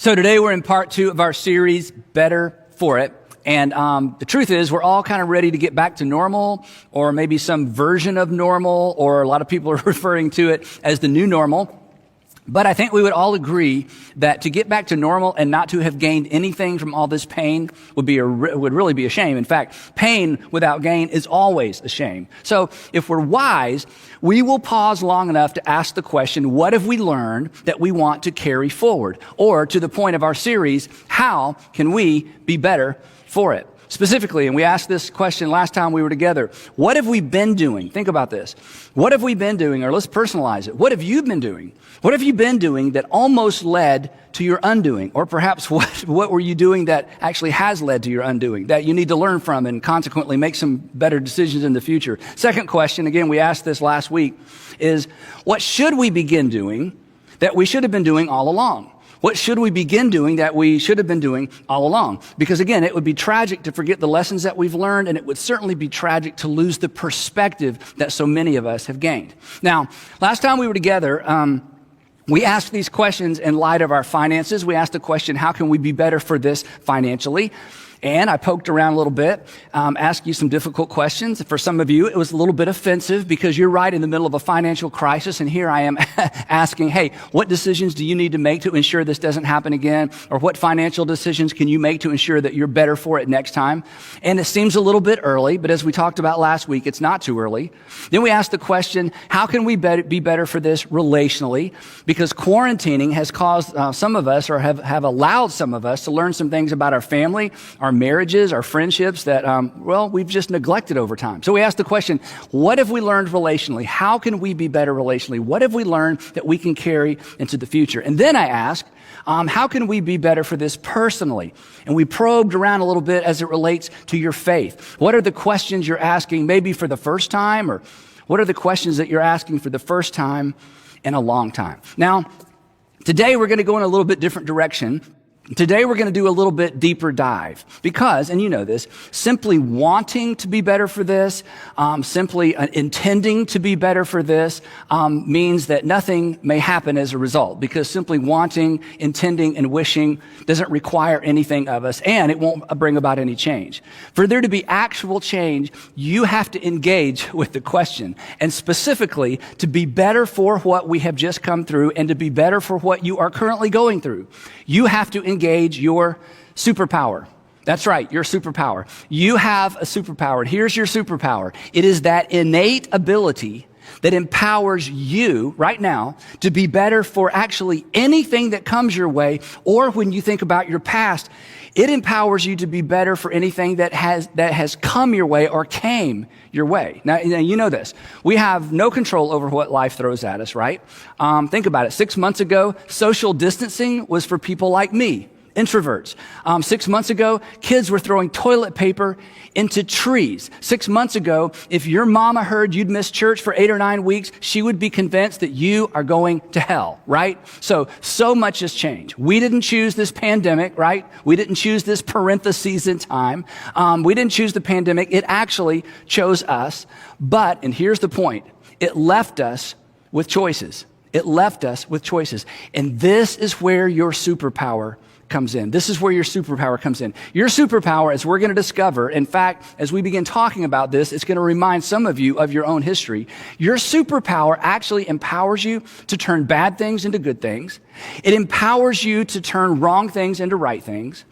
So today we're in part 2 of our series, Better for It. And the truth is we're all kind of ready to get back to normal, or maybe some version of normal, or a lot of people are referring to it as the new normal. But I think we would all agree that to get back to normal and not to have gained anything from all this pain would really be a shame. In fact, pain without gain is always a shame. So if we're wise, we will pause long enough to ask the question, what have we learned that we want to carry forward? Or to the point of our series, how can we be better for it? Specifically, and we asked this question last time we were together, what have we been doing? Think about this. What have we been doing? Or let's personalize it. What have you been doing? What have you been doing that almost led to your undoing? Or perhaps what were you doing that actually has led to your undoing, that you need to learn from and consequently make some better decisions in the future? Second question, again, we asked this last week, is what should we begin doing that we should have been doing all along? What should we begin doing that we should have been doing all along? Because again, it would be tragic to forget the lessons that we've learned, and it would certainly be tragic to lose the perspective that so many of us have gained. Now, last time we were together, we asked these questions in light of our finances. We asked the question, how can we be better for this financially? And I poked around a little bit, asked you some difficult questions. For some of you, it was a little bit offensive because you're right in the middle of a financial crisis. And here I am asking, hey, what decisions do you need to make to ensure this doesn't happen again? Or what financial decisions can you make to ensure that you're better for it next time? And it seems a little bit early, but as we talked about last week, it's not too early. Then we asked the question, how can we be better for this relationally? Because quarantining has caused some of us, or have allowed some of us to learn some things about our family, our marriages, our friendships that, we've just neglected over time. So we asked the question, what have we learned relationally? How can we be better relationally? What have we learned that we can carry into the future? And then I asked, how can we be better for this personally? And we probed around a little bit as it relates to your faith. What are the questions you're asking maybe for the first time? Or what are the questions that you're asking for the first time in a long time? Now, today we're going to go in a little bit different direction. Today we're going to do a little bit deeper dive because, and you know this, simply wanting to be better for this, simply intending to be better for this, means that nothing may happen as a result, because simply wanting, intending, and wishing doesn't require anything of us, and it won't bring about any change. For there to be actual change, you have to engage with the question, and specifically to be better for what we have just come through and to be better for what you are currently going through. You have to engage your superpower. That's right, your superpower. You have a superpower. And here's your superpower. It is that innate ability that empowers you right now to be better for actually anything that comes your way, or when you think about your past, it empowers you to be better for anything that has come your way or came your way. Now, you know this. We have no control over what life throws at us, right? Think about it. 6 months ago, social distancing was for people like me, introverts. 6 months ago, kids were throwing toilet paper into trees. 6 months ago, if your mama heard you'd missed church for 8 or 9 weeks, she would be convinced that you are going to hell, right? So much has changed. We didn't choose this pandemic, right? We didn't choose this parentheses in time. We didn't choose the pandemic. It actually chose us. But, and here's the point, it left us with choices. It left us with choices. And this is where your superpower comes in. This is where your superpower comes in. Your superpower, as we're going to discover, in fact, as we begin talking about this, it's going to remind some of you of your own history. Your superpower actually empowers you to turn bad things into good things. It empowers you to turn wrong things into right things.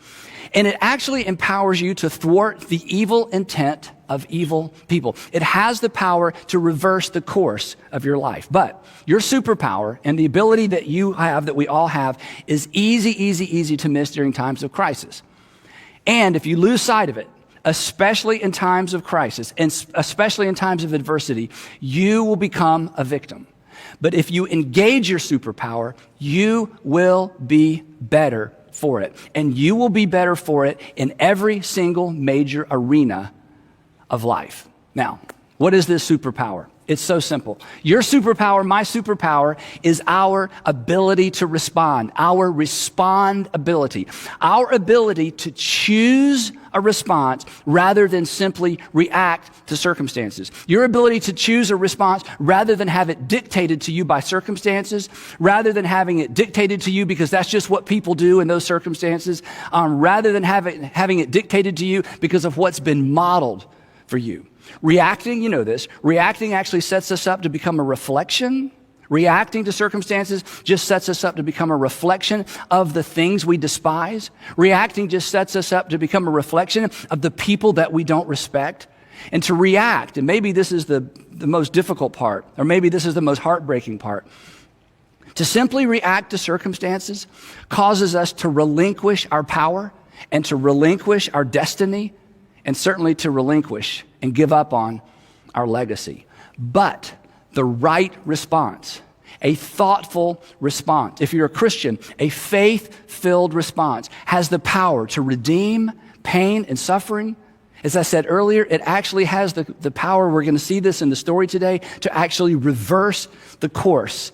And it actually empowers you to thwart the evil intent of evil people. It has the power to reverse the course of your life. But your superpower and the ability that you have, that we all have, is easy to miss during times of crisis. And if you lose sight of it, especially in times of crisis, and especially in times of adversity, you will become a victim. But if you engage your superpower, you will be better for it. And you will be better for it in every single major arena of life. Now, what is this superpower? It's so simple. Your superpower, my superpower, is our ability to respond, our respond ability, our ability to choose a response rather than simply react to circumstances. Your ability to choose a response rather than have it dictated to you by circumstances, rather than having it dictated to you because that's just what people do in those circumstances, rather than having it dictated to you because of what's been modeled for you. Reacting, you know this, reacting actually sets us up to become a reflection. Reacting to circumstances just sets us up to become a reflection of the things we despise. Reacting just sets us up to become a reflection of the people that we don't respect. And to react, and maybe this is the most difficult part, or maybe this is the most heartbreaking part, to simply react to circumstances causes us to relinquish our power and to relinquish our destiny and certainly to relinquish and give up on our legacy. But the right response, a thoughtful response, if you're a Christian, a faith-filled response has the power to redeem pain and suffering. As I said earlier, it actually has the power, we're going to see this in the story today, to actually reverse the course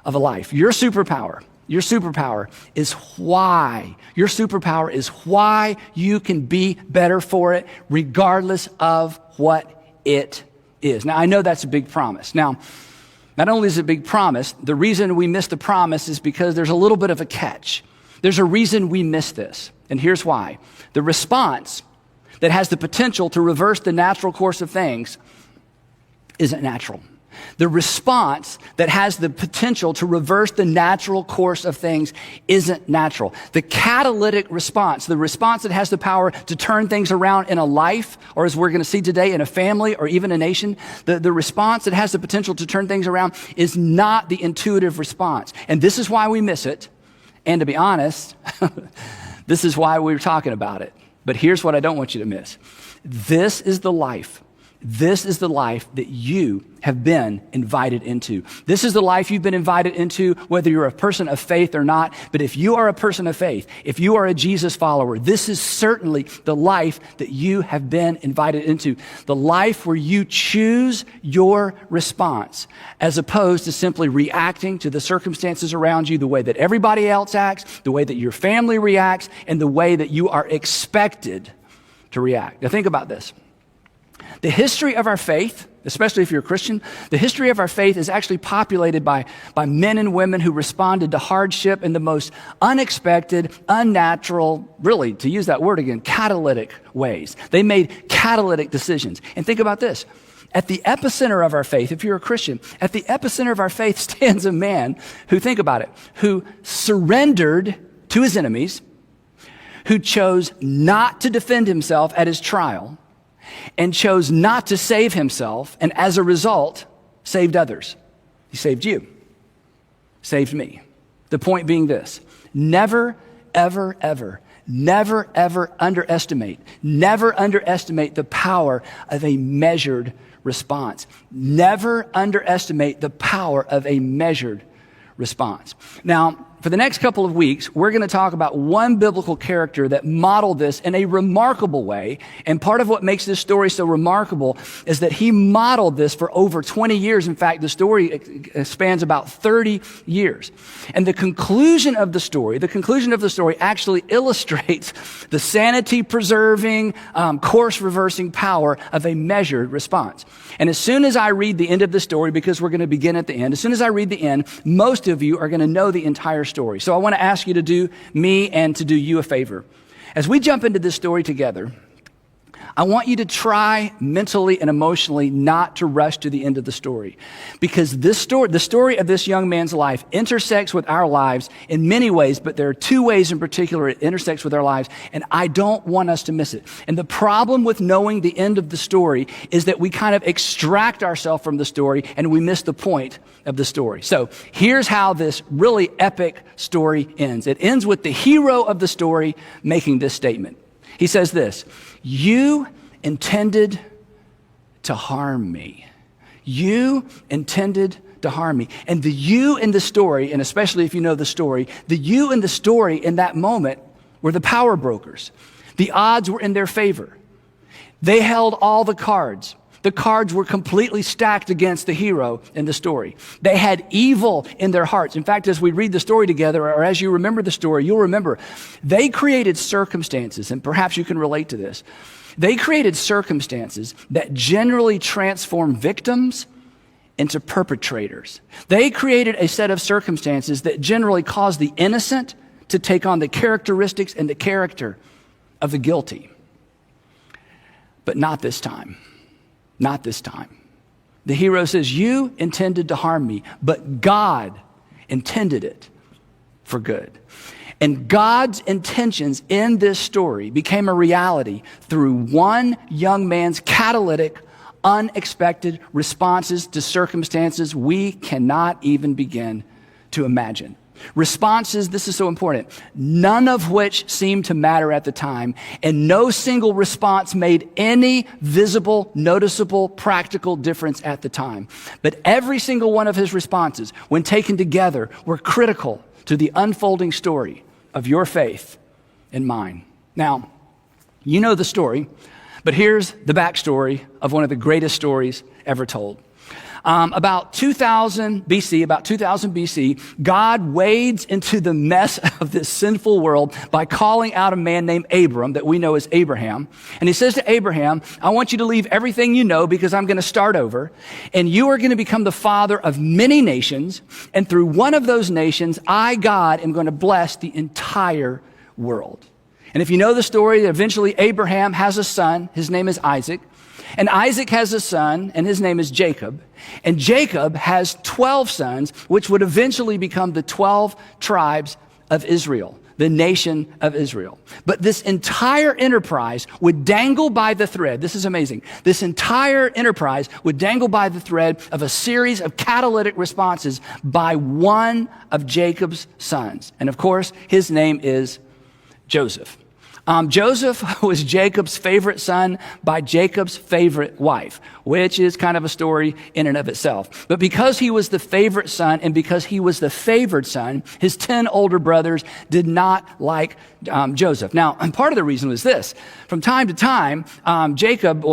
of a life. Your superpower is why you can be better for it, regardless of what it is. Now, I know that's a big promise. Now, not only is it a big promise, the reason we miss the promise is because there's a little bit of a catch. There's a reason we miss this, and here's why. The response that has the potential to reverse the natural course of things isn't natural. The response that has the potential to reverse the natural course of things isn't natural. The catalytic response, the response that has the power to turn things around in a life, or as we're going to see today, in a family or even a nation, the response that has the potential to turn things around is not the intuitive response. And this is why we miss it. And to be honest, this is why we're talking about it. But here's what I don't want you to miss. This is the life that you have been invited into. This is the life you've been invited into, whether you're a person of faith or not. But if you are a person of faith, if you are a Jesus follower, this is certainly the life that you have been invited into. The life where you choose your response, as opposed to simply reacting to the circumstances around you the way that everybody else acts, the way that your family reacts, and the way that you are expected to react. Now think about this. The history of our faith, especially if you're a Christian, the history of our faith is actually populated by men and women who responded to hardship in the most unexpected, unnatural, really, to use that word again, catalytic ways. They made catalytic decisions. And think about this. At the epicenter of our faith, if you're a Christian, at the epicenter of our faith stands a man who, think about it, who surrendered to his enemies, who chose not to defend himself at his trial, and chose not to save himself, and as a result, saved others. He saved you, saved me. The point being this: never, ever, ever, never, ever underestimate the power of a measured response. Never underestimate the power of a measured response. Now, for the next couple of weeks, we're going to talk about one biblical character that modeled this in a remarkable way. And part of what makes this story so remarkable is that he modeled this for over 20 years. In fact, the story spans about 30 years. And the conclusion of the story actually illustrates the sanity-preserving, course-reversing power of a measured response. And as soon as I read the end of the story, because we're going to begin at the end, as soon as I read the end, most of you are going to know the entire story. So I want to ask you to do me and to do you a favor. As we jump into this story together, I want you to try mentally and emotionally not to rush to the end of the story, because this story, the story of this young man's life, intersects with our lives in many ways, but there are two ways in particular it intersects with our lives, and I don't want us to miss it. And the problem with knowing the end of the story is that we kind of extract ourselves from the story and we miss the point of the story. So here's how this really epic story ends. It ends with the hero of the story making this statement. He says this: "You intended to harm me. You intended to harm me." And the you in the story, and especially if you know the story, the you in the story in that moment were the power brokers. The odds were in their favor. They held all the cards. The cards were completely stacked against the hero in the story. They had evil in their hearts. In fact, as we read the story together, or as you remember the story, you'll remember they created circumstances, and perhaps you can relate to this. They created circumstances that generally transform victims into perpetrators. They created a set of circumstances that generally cause the innocent to take on the characteristics and the character of the guilty. But not this time. Not this time. The hero says, you intended to harm me, but God intended it for good. And God's intentions in this story became a reality through one young man's catalytic, unexpected responses to circumstances we cannot even begin to imagine. Responses, this is so important, none of which seemed to matter at the time, and no single response made any visible, noticeable, practical difference at the time. But every single one of his responses, when taken together, were critical to the unfolding story of your faith and mine. Now, you know the story, but here's the backstory of one of the greatest stories ever told. About 2000 BC, God wades into the mess of this sinful world by calling out a man named Abram that we know as Abraham. And he says to Abraham, I want you to leave everything you know because I'm going to start over. And you are going to become the father of many nations. And through one of those nations, I, God, am going to bless the entire world. And if you know the story, eventually Abraham has a son. His name is Isaac. And Isaac has a son, and his name is Jacob. And Jacob has 12 sons, which would eventually become the 12 tribes of Israel, the nation of Israel. But this entire enterprise would dangle by the thread. This is amazing. This entire enterprise would dangle by the thread of a series of catalytic responses by one of Jacob's sons. And of course, his name is Joseph. Joseph was Jacob's favorite son by Jacob's favorite wife, which is kind of a story in and of itself. But because he was the favorite son and because he was the favored son, his 10 older brothers did not like Joseph. Now, and part of the reason was this. From time to time, Jacob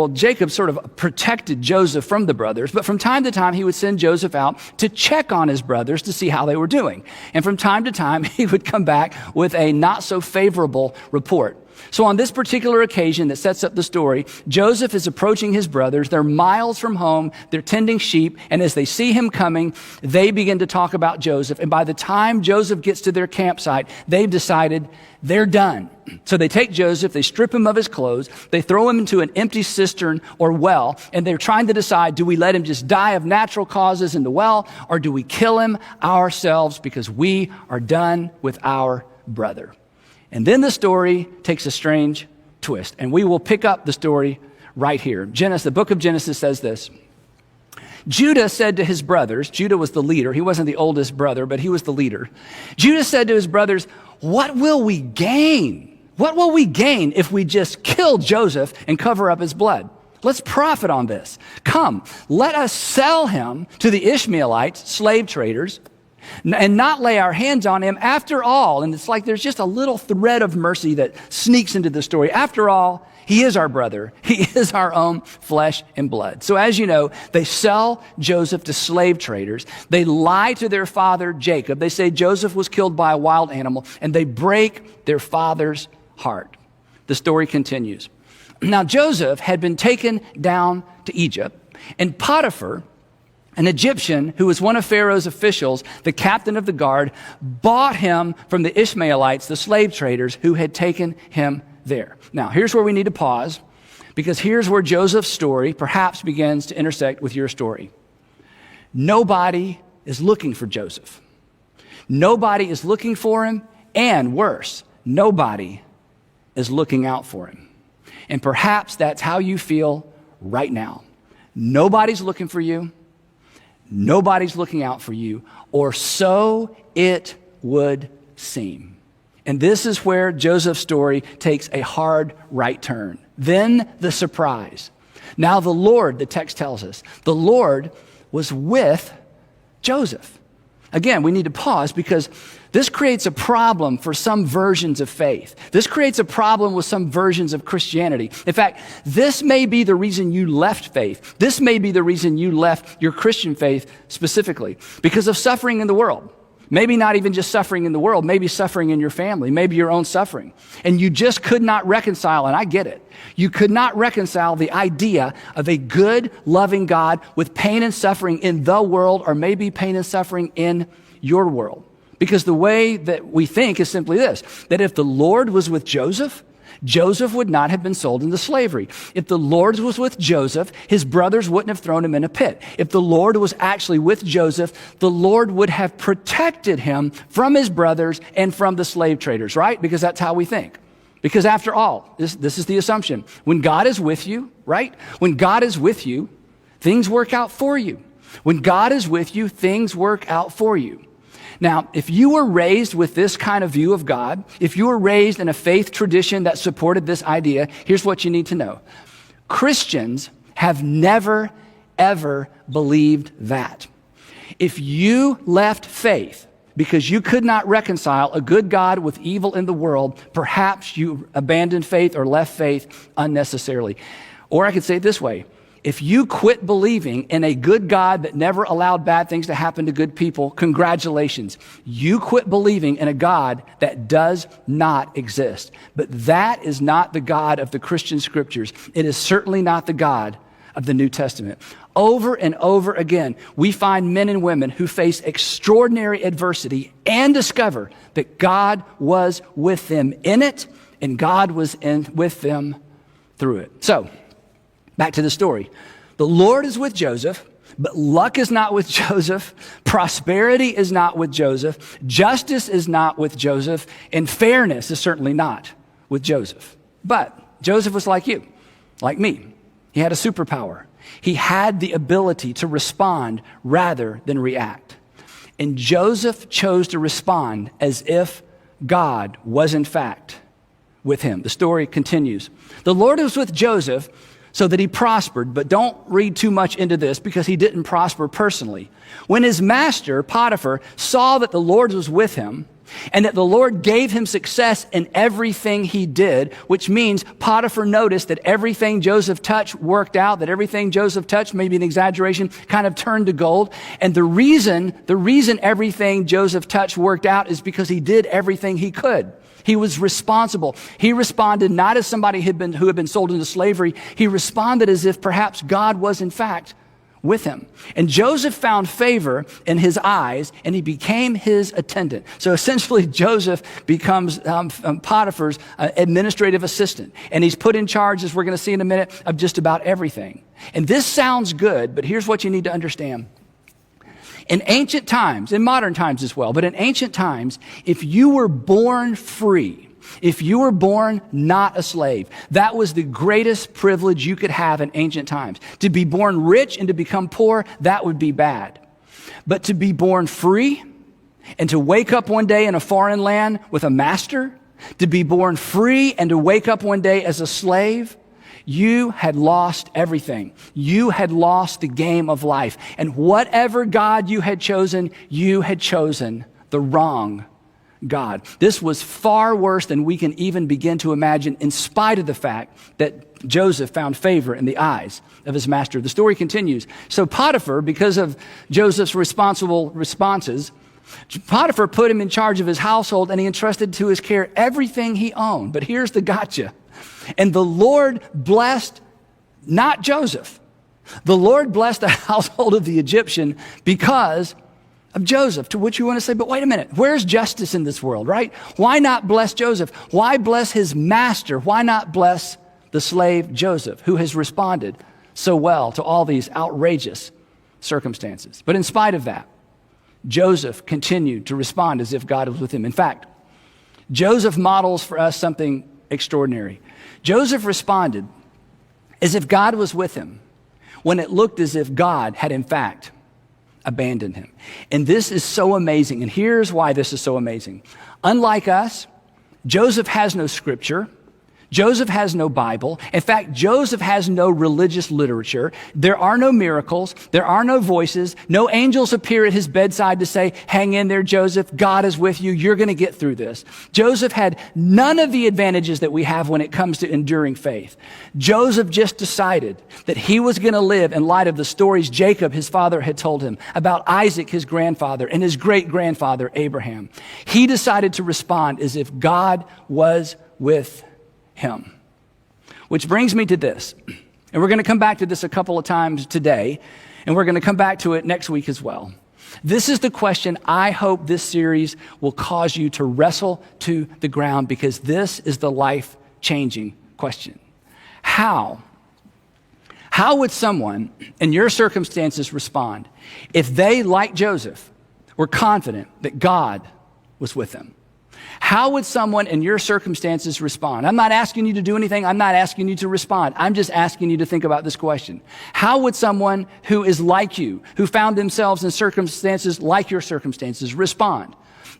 sort of protected Joseph from the brothers, but from time to time, he would send Joseph out to check on his brothers to see how they were doing. And from time to time, he would come back with a not so favorable report. So on this particular occasion that sets up the story, Joseph is approaching his brothers. They're miles from home. They're tending sheep. And as they see him coming, they begin to talk about Joseph. And by the time Joseph gets to their campsite, they've decided they're done. So they take Joseph, they strip him of his clothes, they throw him into an empty cistern or well, and they're trying to decide, do we let him just die of natural causes in the well, or do we kill him ourselves because we are done with our brother? And then the story takes a strange twist, and we will pick up the story right here. The book of Genesis says this. Judah said to his brothers, Judah was the leader. He wasn't the oldest brother, but he was the leader. Judah said to his brothers, what will we gain? What will we gain if we just kill Joseph and cover up his blood? Let's profit on this. Come, let us sell him to the Ishmaelites, slave traders, and not lay our hands on him. After all, and it's like there's just a little thread of mercy that sneaks into the story. After all, he is our brother. He is our own flesh and blood. So as you know, they sell Joseph to slave traders. They lie to their father, Jacob. They say Joseph was killed by a wild animal, and they break their father's heart. The story continues. Now, Joseph had been taken down to Egypt, and Potiphar, an Egyptian who was one of Pharaoh's officials, the captain of the guard, bought him from the Ishmaelites, the slave traders who had taken him there. Now, here's where we need to pause, because here's where Joseph's story perhaps begins to intersect with your story. Nobody is looking for Joseph. Nobody is looking for him, and worse, nobody is looking out for him. And perhaps that's how you feel right now. Nobody's looking for you. Nobody's looking out for you, or so it would seem. And this is where Joseph's story takes a hard right turn. Then the surprise. Now the Lord, the text tells us, the Lord was with Joseph. again, we need to pause because this creates a problem for some versions of faith. This creates a problem with some versions of Christianity. In fact, this may be the reason you left faith. This may be the reason you left your Christian faith specifically, because of suffering in the world. Maybe not even just suffering in the world, maybe suffering in your family, maybe your own suffering. And you just could not reconcile, and I get it. You could not reconcile the idea of a good, loving God with pain and suffering in the world, or maybe pain and suffering in your world. Because the way that we think is simply this, that if the Lord was with Joseph, Joseph would not have been sold into slavery. If the Lord was with Joseph, his brothers wouldn't have thrown him in a pit. If the Lord was actually with Joseph, the Lord would have protected him from his brothers and from the slave traders, right? Because that's how we think. Because after all, this is the assumption. When God is with you, right? When God is with you, things work out for you. When God is with you, things work out for you. Now, if you were raised with this kind of view of God, if you were raised in a faith tradition that supported this idea, here's what you need to know. Christians have never, ever believed that. If you left faith because you could not reconcile a good God with evil in the world, perhaps you abandoned faith or left faith unnecessarily. Or I could say it this way. If you quit believing in a good God that never allowed bad things to happen to good people, congratulations. You quit believing in a God that does not exist. But that is not the God of the Christian scriptures. It is certainly not the God of the New Testament. Over and over again, we find men and women who face extraordinary adversity and discover that God was with them in it, and God was with them through it. So, back to the story. The Lord is with Joseph, but luck is not with Joseph. Prosperity is not with Joseph. Justice is not with Joseph. And fairness is certainly not with Joseph. But Joseph was like you, like me. He had a superpower. He had the ability to respond rather than react. And Joseph chose to respond as if God was in fact with him. The story continues. The Lord was with Joseph so that he prospered, but don't read too much into this because he didn't prosper personally. When his master, Potiphar, saw that the Lord was with him and that the Lord gave him success in everything he did, which means Potiphar noticed that everything Joseph touched worked out, that everything Joseph touched, maybe an exaggeration, kind of turned to gold. And the reason everything Joseph touched worked out is because he did everything he could. He was responsible. He responded not as somebody who had been sold into slavery. He responded as if perhaps God was in fact with him. And Joseph found favor in his eyes, and he became his attendant. So essentially, Joseph becomes Potiphar's administrative assistant. And he's put in charge, as we're going to see in a minute, of just about everything. And this sounds good, but here's what you need to understand. In ancient times, in modern times as well, but in ancient times, if you were born free, if you were born not a slave, that was the greatest privilege you could have in ancient times. To be born rich and to become poor, that would be bad. But to be born free and to wake up one day in a foreign land with a master, to be born free and to wake up one day as a slave, you had lost everything. You had lost the game of life. And whatever God you had chosen the wrong God. This was far worse than we can even begin to imagine, in spite of the fact that Joseph found favor in the eyes of his master. The story continues. So Potiphar, because of Joseph's responsible responses, Potiphar put him in charge of his household, and he entrusted to his care everything he owned. But here's the gotcha. And the Lord blessed not Joseph. The Lord blessed the household of the Egyptian because of Joseph, to which you want to say, but wait a minute, where's justice in this world, right? Why not bless Joseph? Why bless his master? Why not bless the slave Joseph, who has responded so well to all these outrageous circumstances? But in spite of that, Joseph continued to respond as if God was with him. In fact, Joseph models for us something extraordinary. Joseph responded as if God was with him when it looked as if God had in fact abandoned him. And this is so amazing. And here's why this is so amazing. Unlike us, Joseph has no scripture. Joseph has no Bible. In fact, Joseph has no religious literature. There are no miracles. There are no voices. No angels appear at his bedside to say, hang in there, Joseph. God is with you. You're going to get through this. Joseph had none of the advantages that we have when it comes to enduring faith. Joseph just decided that he was going to live in light of the stories Jacob, his father, had told him about Isaac, his grandfather, and his great-grandfather, Abraham. He decided to respond as if God was with him. Which brings me to this, and we're going to come back to this a couple of times today, and we're going to come back to it next week as well. This is the question I hope this series will cause you to wrestle to the ground, because this is the life-changing question. How would someone in your circumstances respond if they, like Joseph, were confident that God was with them? How would someone in your circumstances respond? I'm not asking you to do anything. I'm not asking you to respond. I'm just asking you to think about this question. How would someone who is like you, who found themselves in circumstances like your circumstances, respond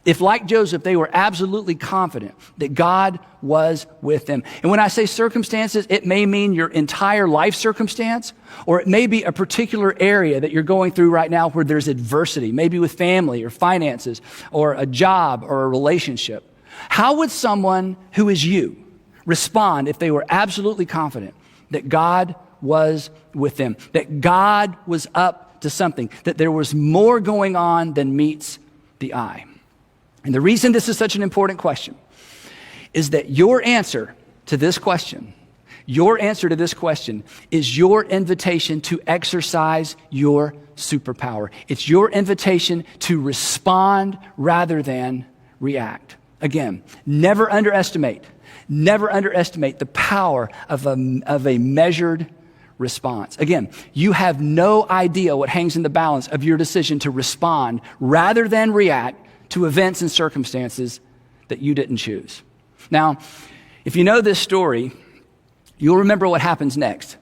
if, like Joseph, they were absolutely confident that God was with them? And when I say circumstances, it may mean your entire life circumstance, or it may be a particular area that you're going through right now where there's adversity, maybe with family or finances or a job or a relationship. How would someone who is you respond if they were absolutely confident that God was with them, that God was up to something, that there was more going on than meets the eye? And the reason this is such an important question is that your answer to this question is your invitation to exercise your superpower. It's your invitation to respond rather than react. Again, never underestimate the power of a measured response. Again, you have no idea what hangs in the balance of your decision to respond rather than react to events and circumstances that you didn't choose. Now, if you know this story, you'll remember what happens next.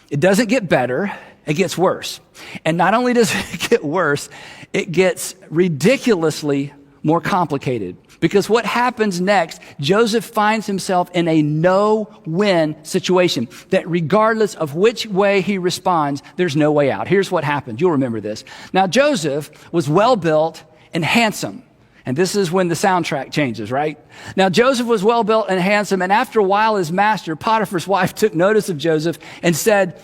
It doesn't get better, it gets worse. And not only does it get worse, it gets ridiculously more complicated. Because what happens next, Joseph finds himself in a no-win situation, that regardless of which way he responds, there's no way out. Here's what happened. You'll remember this. Now, Joseph was well-built and handsome. And this is when the soundtrack changes, right? Now, Joseph was well-built and handsome, and after a while, his master, Potiphar's wife, took notice of Joseph and said,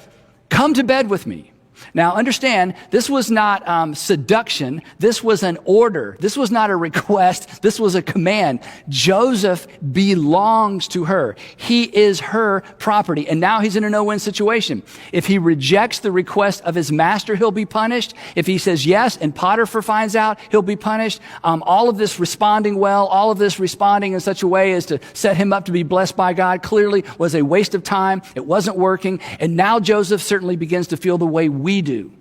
"Come to bed with me." Now, understand, this was not seduction. This was an order. This was not a request. This was a command. Joseph belongs to her. He is her property. And now he's in a no-win situation. If he rejects the request of his master, he'll be punished. If he says yes and Potiphar finds out, he'll be punished. All of this responding well, all of this responding in such a way as to set him up to be blessed by God clearly was a waste of time. It wasn't working. And now Joseph certainly begins to feel the way we do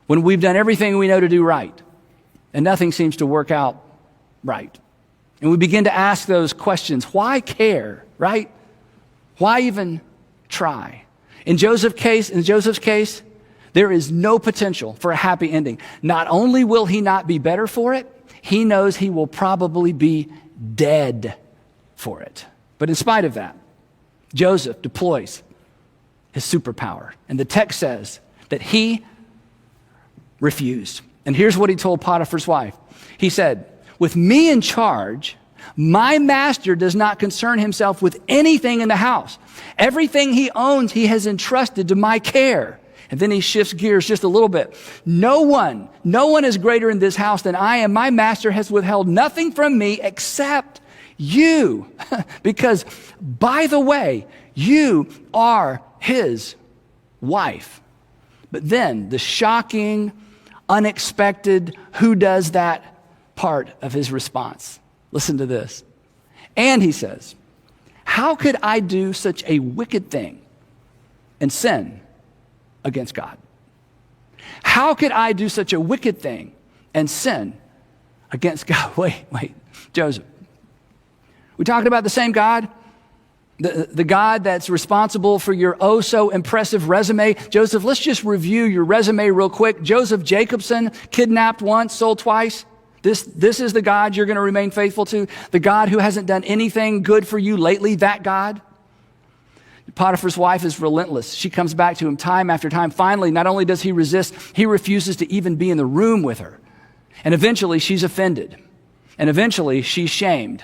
when we've done everything we know to do right and nothing seems to work out right. And we begin to ask those questions. Why care, right? Why even try? In Joseph's case, there is no potential for a happy ending. Not only will he not be better for it, he knows he will probably be dead for it. But in spite of that, Joseph deploys his superpower. And the text says that he refused. And here's what he told Potiphar's wife. He said, "With me in charge, my master does not concern himself with anything in the house. Everything he owns, he has entrusted to my care." And then he shifts gears just a little bit. No one is greater in this house than I am. My master has withheld nothing from me except you. Because, by the way, you are his wife. But then the shocking, unexpected, who does that part of his response. Listen to this. And he says, "How could I do such a wicked thing and sin against God?" How could I do such a wicked thing and sin against God? Wait, Joseph. We talking about the same God? The God that's responsible for your oh so impressive resume. Joseph, let's just review your resume real quick. Joseph Jacobson, kidnapped once, sold twice. This is the God you're going to remain faithful to? The God who hasn't done anything good for you lately, that God? Potiphar's wife is relentless. She comes back to him time after time. Finally, not only does he resist, he refuses to even be in the room with her. And eventually she's offended. And eventually she's shamed.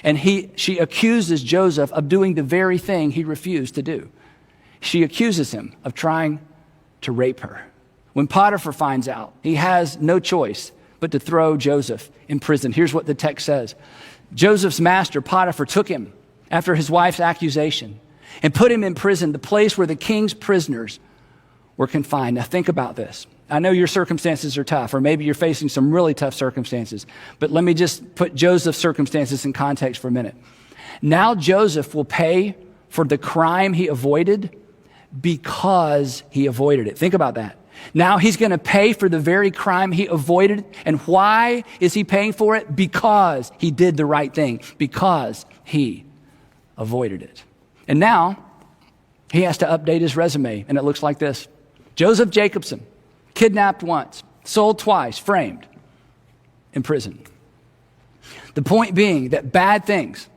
And she accuses Joseph of doing the very thing he refused to do. She accuses him of trying to rape her. When Potiphar finds out, he has no choice but to throw Joseph in prison. Here's what the text says. Joseph's master, Potiphar, took him after his wife's accusation and put him in prison, the place where the king's prisoners were confined. Now think about this. I know your circumstances are tough, or maybe you're facing some really tough circumstances, but let me just put Joseph's circumstances in context for a minute. Now Joseph will pay for the crime he avoided because he avoided it. Think about that. Now he's going to pay for the very crime he avoided. And why is he paying for it? Because he did the right thing, because he avoided it. And now he has to update his resume, and it looks like this. Joseph Jacobson, kidnapped once, sold twice, framed, in prison. The point being that bad things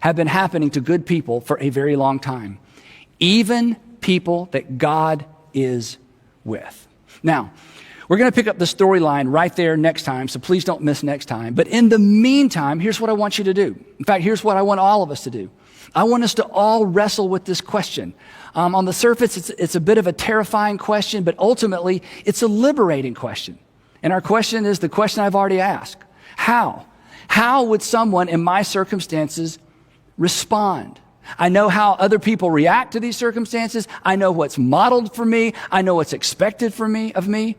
have been happening to good people for a very long time, even people that God is with. Now, we're going to pick up the storyline right there next time, so please don't miss next time. But in the meantime, here's what I want you to do. In fact, here's what I want all of us to do. I want us to all wrestle with this question. On the surface, it's a bit of a terrifying question, but ultimately, it's a liberating question. And our question is the question I've already asked. How? How would someone in my circumstances respond? I know how other people react to these circumstances. I know what's modeled for me. I know what's expected of me.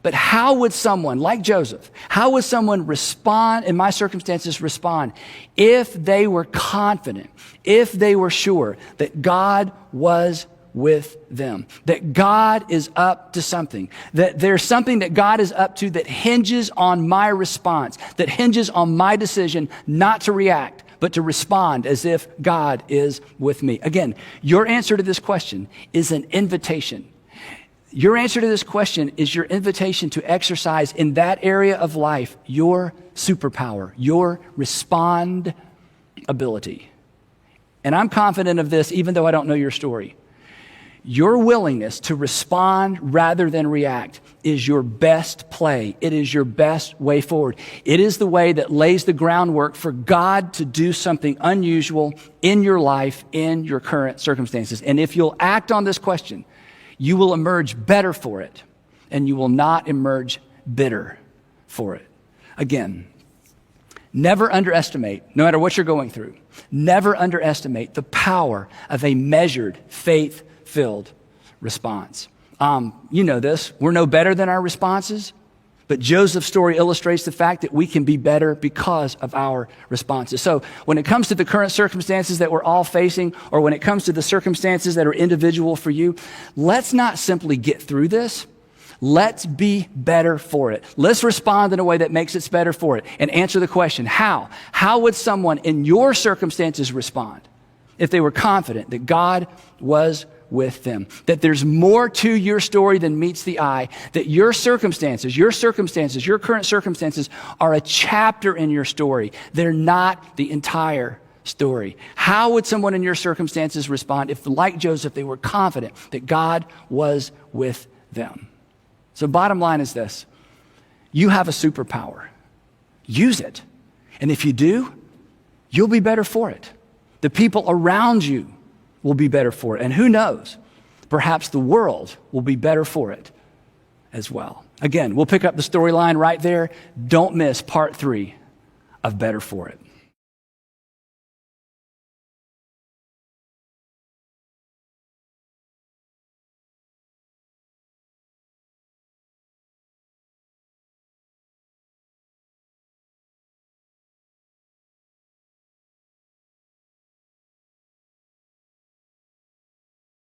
But how would someone like Joseph, how would someone respond in my circumstances respond if they were confident, if they were sure that God was with them, that God is up to something, that there's something that God is up to that hinges on my response, that hinges on my decision not to react, but to respond as if God is with me. Again, your answer to this question is an invitation. Your answer to this question is your invitation to exercise in that area of life your superpower, your respond ability. And I'm confident of this even though I don't know your story. Your willingness to respond rather than react is your best play. It is your best way forward. It is the way that lays the groundwork for God to do something unusual in your life, in your current circumstances. And if you'll act on this question, you will emerge better for it, and you will not emerge bitter for it. Again, never underestimate, no matter what you're going through, never underestimate the power of a measured, faith-filled response. You know this. We're no better than our responses, but Joseph's story illustrates the fact that we can be better because of our responses. So when it comes to the current circumstances that we're all facing, or when it comes to the circumstances that are individual for you, let's not simply get through this. Let's be better for it. Let's respond in a way that makes it better for it and answer the question, how? How would someone in your circumstances respond if they were confident that God was with them, that there's more to your story than meets the eye, that your circumstances, your current circumstances are a chapter in your story. They're not the entire story. How would someone in your circumstances respond if, like Joseph, they were confident that God was with them? So bottom line is this: you have a superpower. Use it. And if you do, you'll be better for it. The people around you will be better for it. And who knows, perhaps the world will be better for it as well. Again, we'll pick up the storyline right there. Don't miss part 3 of Better For It.